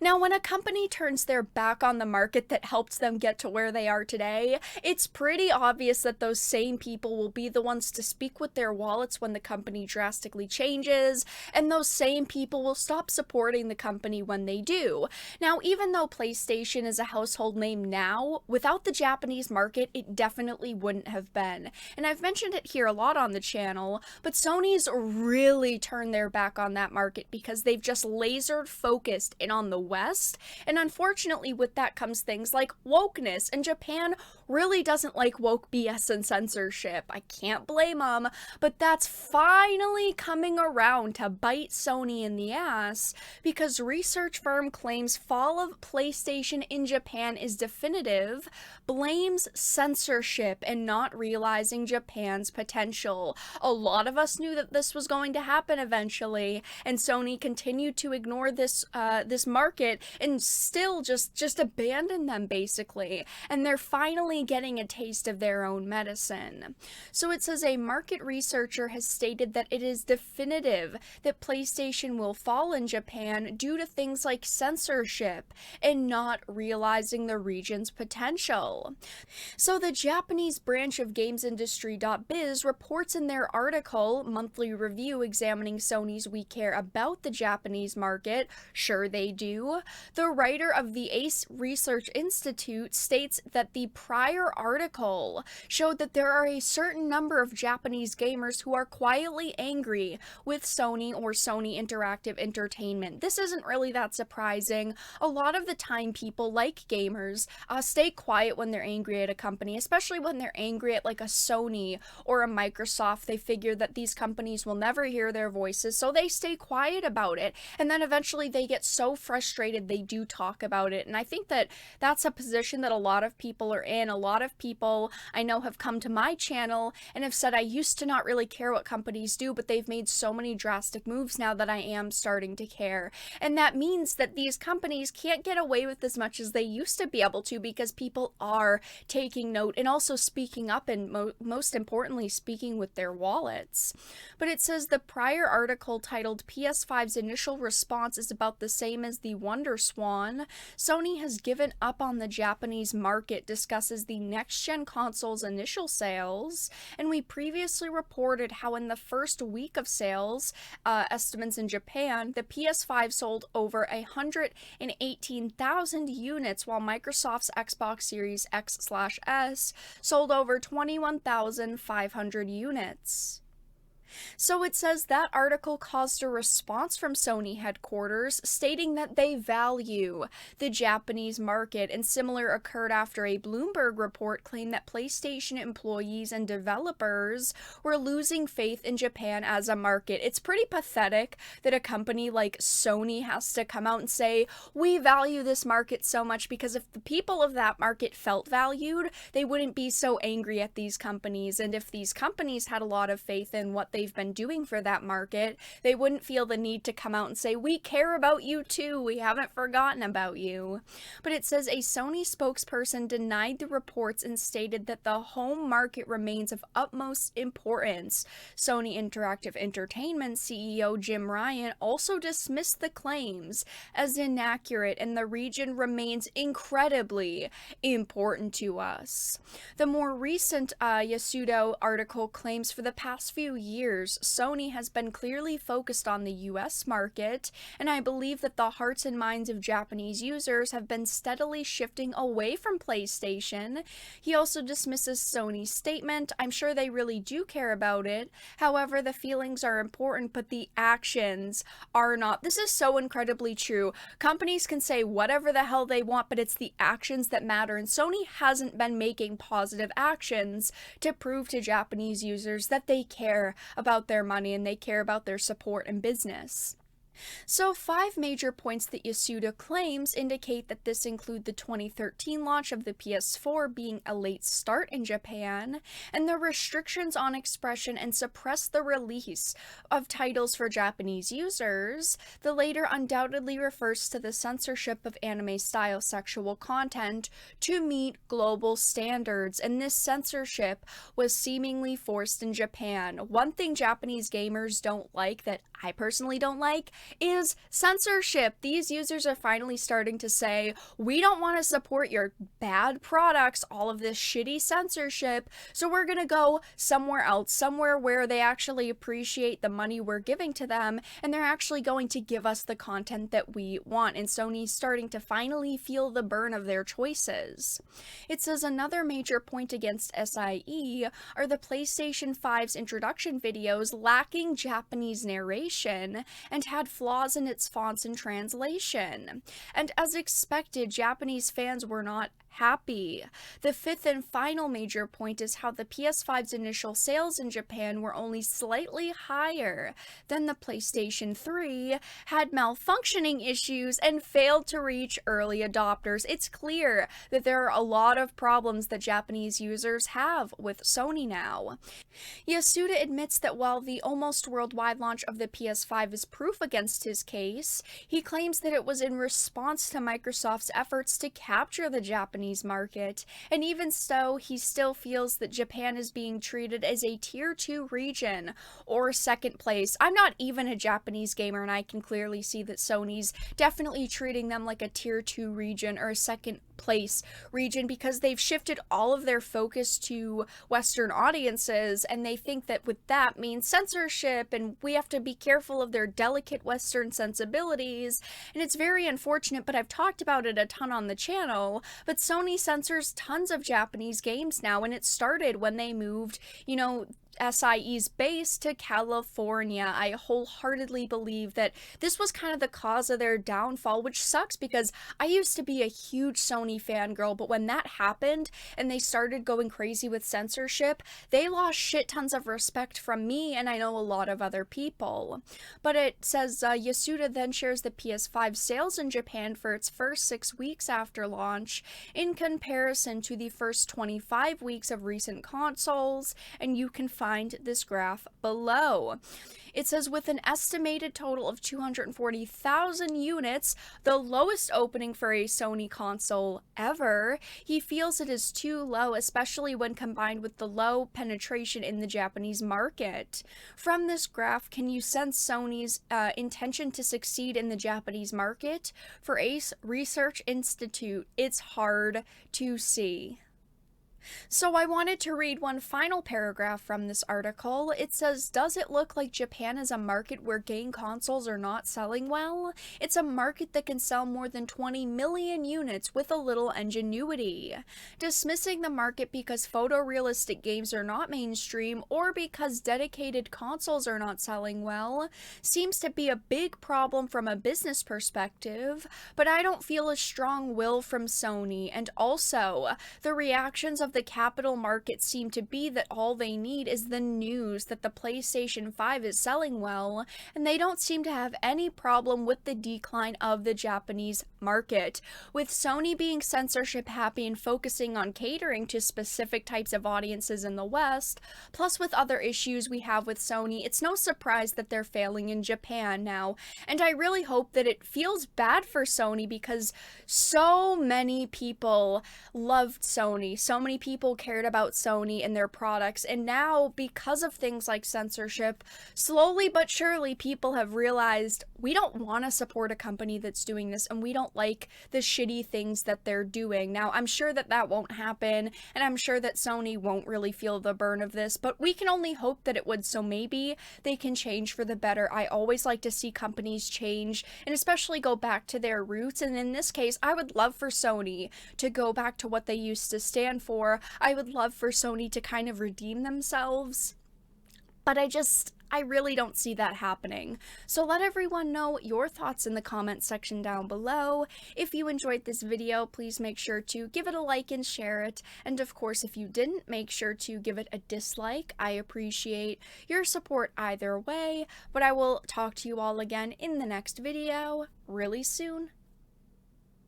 Now, when a company turns their back on the market that helped them get to where they are today, it's pretty obvious that those same people will be the ones to speak with their wallets when the company drastically changes, and those same people will stop supporting the company when they do. Now, even though PlayStation is a household name now, without the Japanese market, it definitely wouldn't have been. And I've mentioned it here a lot on the channel, but Sony's really turned their back on that market because they've just lasered focused in on the West, and unfortunately with that comes things like wokeness, and Japan really doesn't like woke BS and censorship. I can't blame them, but that's finally coming around to bite Sony in the ass because research firm claims fall of PlayStation in Japan is definitive, blames censorship and not realizing Japan's potential. A lot of us knew that this was going to happen eventually, and Sony continued to ignore this market and still just abandon them basically, and they're finally getting a taste of their own medicine. So it says a market researcher has stated that it is definitive that PlayStation will fall in Japan due to things like censorship and not realizing the region's potential. So the Japanese branch of GamesIndustry.biz reports in their article, Monthly Review examining Sony's We Care About the Japanese Market, sure they do. The writer of the ACE Research Institute states that the prior article showed that there are a certain number of Japanese gamers who are quietly angry with Sony or Sony Interactive Entertainment. This isn't really that surprising. A lot of the time people, like gamers, stay quiet when they're angry at a company, especially when they're angry at like a Sony or a Microsoft. They figure that these companies will never hear their voices, so they stay quiet about it, and then eventually they get so frustrated they do talk about it. And I think that that's a position that a lot of people are in. A lot of people I know have come to my channel and have said, I used to not really care what companies do, but they've made so many drastic moves now that I am starting to care. And that means that these companies can't get away with as much as they used to be able to because people are taking note and also speaking up, and most importantly speaking with their wallets. But it says the prior article titled PS5's initial response is about the same as the Wonder Swan. Sony has given up on the Japanese market, discusses the next-gen console's initial sales, and we previously reported how in the first week of sales estimates in Japan, the PS5 sold over 118,000 units, while Microsoft's Xbox Series X/S sold over 21,500 units. So it says that article caused a response from Sony headquarters stating that they value the Japanese market, and similar occurred after a Bloomberg report claimed that PlayStation employees and developers were losing faith in Japan as a market. It's pretty pathetic that a company like Sony has to come out and say, we value this market so much, because if the people of that market felt valued, they wouldn't be so angry at these companies, and if these companies had a lot of faith in what they've been doing for that market, they wouldn't feel the need to come out and say, we care about you too, we haven't forgotten about you. But it says a Sony spokesperson denied the reports and stated that the home market remains of utmost importance. Sony Interactive Entertainment CEO Jim Ryan also dismissed the claims as inaccurate, and the region remains incredibly important to us. The more recent Yasudo article claims for the past few years, Sony has been clearly focused on the US market, and I believe that the hearts and minds of Japanese users have been steadily shifting away from PlayStation. He also dismisses Sony's statement. I'm sure they really do care about it. However, the feelings are important, but the actions are not. This is so incredibly true. Companies can say whatever the hell they want, but it's the actions that matter, and Sony hasn't been making positive actions to prove to Japanese users that they care about their money and they care about their support and business. So 5 major points that Yasuda claims indicate that this include the 2013 launch of the PS4 being a late start in Japan, and the restrictions on expression and suppress the release of titles for Japanese users. The later undoubtedly refers to the censorship of anime-style sexual content to meet global standards, and this censorship was seemingly forced in Japan. One thing Japanese gamers don't like, that I personally don't like, is censorship. These users are finally starting to say, we don't want to support your bad products, all of this shitty censorship, so we're gonna go somewhere else, somewhere where they actually appreciate the money we're giving to them, and they're actually going to give us the content that we want. And Sony's starting to finally feel the burn of their choices. It says another major point against SIE are the PlayStation 5's introduction videos lacking Japanese narration and had flaws in its fonts and translation. And as expected, Japanese fans were not happy. The fifth and final major point is how the PS5's initial sales in Japan were only slightly higher than the PlayStation 3, had malfunctioning issues, and failed to reach early adopters. It's clear that there are a lot of problems that Japanese users have with Sony now. Yasuda admits that while the almost worldwide launch of the PS5 is proof against his case, he claims that it was in response to Microsoft's efforts to capture the Japanese market, and even so, he still feels that Japan is being treated as a tier 2 region or second place. I'm not even a Japanese gamer, and I can clearly see that Sony's definitely treating them like a tier 2 region or a second place region, because they've shifted all of their focus to Western audiences, and they think that with that means censorship, and we have to be careful of their delicate Western sensibilities, and it's very unfortunate, but I've talked about it a ton on the channel, but Sony censors tons of Japanese games now, and it started when they moved, SIE's base to California. I wholeheartedly believe that this was kind of the cause of their downfall, which sucks because I used to be a huge Sony fangirl, but when that happened and they started going crazy with censorship, they lost shit tons of respect from me, and I know a lot of other people. But it says Yasuda then shares the PS5 sales in Japan for its first 6 weeks after launch in comparison to the first 25 weeks of recent consoles, and you can find this graph below. It says with an estimated total of 240,000 units, the lowest opening for a Sony console ever, he feels it is too low, especially when combined with the low penetration in the Japanese market. From this graph, can you sense Sony's intention to succeed in the Japanese market? For Ace Research Institute, it's hard to see. So I wanted to read one final paragraph from this article. It says, does it look like Japan is a market where game consoles are not selling well? It's a market that can sell more than 20 million units with a little ingenuity. Dismissing the market because photorealistic games are not mainstream or because dedicated consoles are not selling well seems to be a big problem from a business perspective, but I don't feel a strong will from Sony, and also the reactions of the capital market seem to be that all they need is the news that the PlayStation 5 is selling well, and they don't seem to have any problem with the decline of the Japanese market. With Sony being censorship happy and focusing on catering to specific types of audiences in the West, plus with other issues we have with Sony, it's no surprise that they're failing in Japan now, and I really hope that it feels bad for Sony because so many people loved Sony, so many people cared about Sony and their products, and now because of things like censorship, slowly but surely people have realized we don't want to support a company that's doing this, and we don't like the shitty things that they're doing. Now, I'm sure that that won't happen, and I'm sure that Sony won't really feel the burn of this, but we can only hope that it would, so maybe they can change for the better. I always like to see companies change, and especially go back to their roots, and in this case, I would love for Sony to go back to what they used to stand for. I would love for Sony to kind of redeem themselves, but I really don't see that happening. So let everyone know your thoughts in the comment section down below. If you enjoyed this video, please make sure to give it a like and share it. And of course, if you didn't, make sure to give it a dislike. I appreciate your support either way, but I will talk to you all again in the next video really soon.